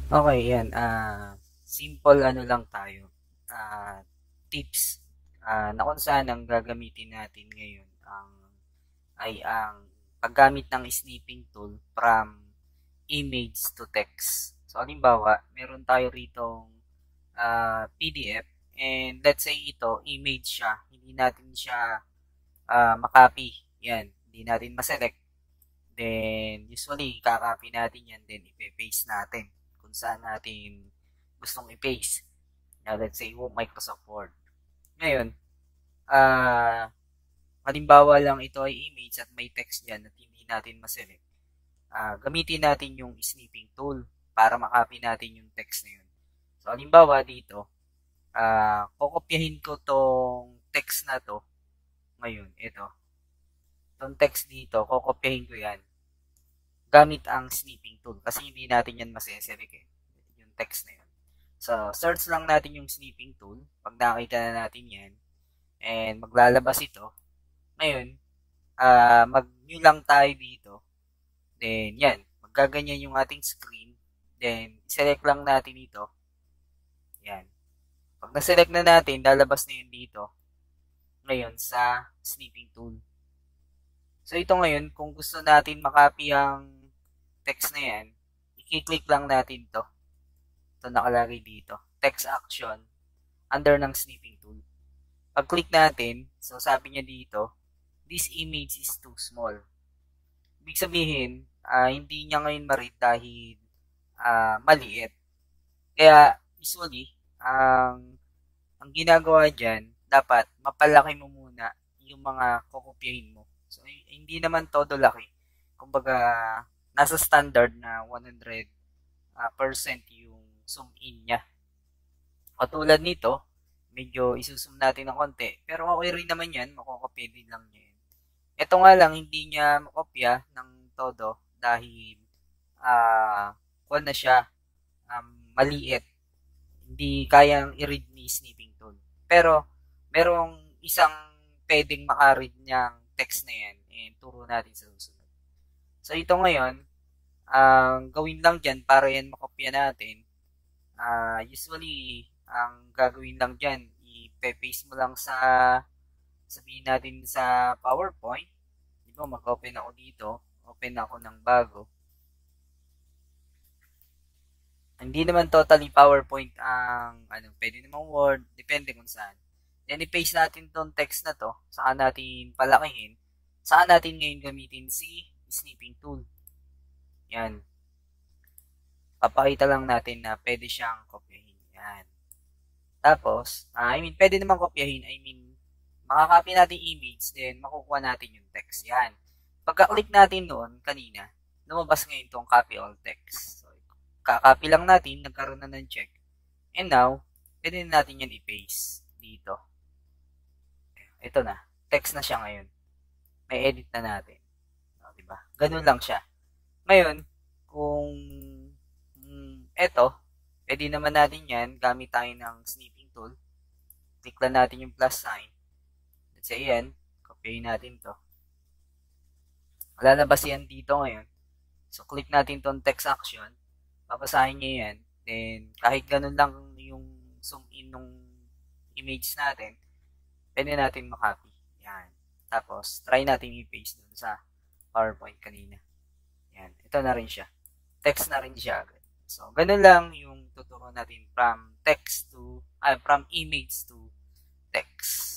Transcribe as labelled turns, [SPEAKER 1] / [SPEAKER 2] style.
[SPEAKER 1] Okay, yan. Simple ano lang tayo. Tips na kung saan ang gagamitin natin ngayon ay ang paggamit ng snipping tool from image to text. So, halimbawa, meron tayo rito PDF and let's say ito, image siya. Hindi natin siya makopy. Yan. Hindi natin ma-select. Then, usually, kakopy natin yan, then ipe-paste natin kung saan natin gustong i-paste. Let's say, Microsoft Word. Ngayon, ah, halimbawa lang ito ay image at may text dyan at hindi natin ma-select. Gamitin natin yung snipping tool para makopy natin yung text na yun. So, halimbawa dito, kokopyahin ko tong text na to. Ngayon, ito. Itong text dito, kokopyahin ko yan gamit ang snipping tool kasi hindi natin yan maseselect yung text na yun. So, search lang natin yung snipping tool pag nakita na natin yan and maglalabas ito. Ngayon, mag-new lang tayo dito. Then, yan. Maggaganyan yung ating screen. Then, select lang natin ito. Yan. Pag na-select na natin, lalabas na yun dito. Ngayon, sa snipping tool. So, ito ngayon, kung gusto natin makopy ang text na yan, i-click lang natin to. Ito nakalagay dito. Text action under ng snipping tool. Pag-click natin, so sabi niya dito, this image is too small. Ibig sabihin, hindi niya ngayon ma-read dahil maliit. Kaya usually, ang ginagawa dyan, dapat mapalaki mo muna yung mga kukopyahin mo. So, hindi naman todo laki. Kumbaga, nasa standard na 100% yung zoom in niya. Katulad nito, medyo isusum natin ng konti. Pero okay rin naman yan, makokopya din lang niya yan. Ito nga lang, hindi niya makopya ng todo dahil kuwan na siya, maliit. Hindi kayang i-read ni snipping tool. Pero, merong isang pwedeng makaread niyang text na yan and turo natin sa susunod. So, ito ngayon, ang gawin lang dyan para yan makopya natin, usually, ang gagawin lang dyan, i-paste mo lang sa, sabihin natin sa PowerPoint. Di ba, mag-open ako dito. Open ako ng bago. Hindi naman totally PowerPoint pwede namang Word, depende kung saan. Then, i-paste natin tong text na to, saka natin palakihin, saka natin ngayon gamitin si snipping tool. Yan. Papakita lang natin na pwede siyang kopyahin. Yan. Tapos, pwede naman kopyahin. Makakopy natin image, then makukuha natin yung text. Yan. Pagka-click natin noon, kanina, lumabas ngayon tong copy all text. So, kakopy lang natin, nagkaroon na ng check. And now, pwede na natin yan i-paste dito. Ito na. Text na siya ngayon. May edit na natin. Diba? Ganun lang siya. Ngayon, kung eto, pwede naman natin yan gamit tayo ng snipping tool. Click lang natin yung plus sign. Let's say yan, copyin natin to. Lalabas yan dito ngayon. So, click natin tong text action. Papasahin niya yan. Then, kahit ganun lang yung zoom in nung image natin, pwede natin makopy. Yan. Tapos, try natin i-paste dun sa PowerPoint kanina. Yan. Ito na rin siya. Text na rin siya agad. So, ganun lang yung tuturo natin from image to text.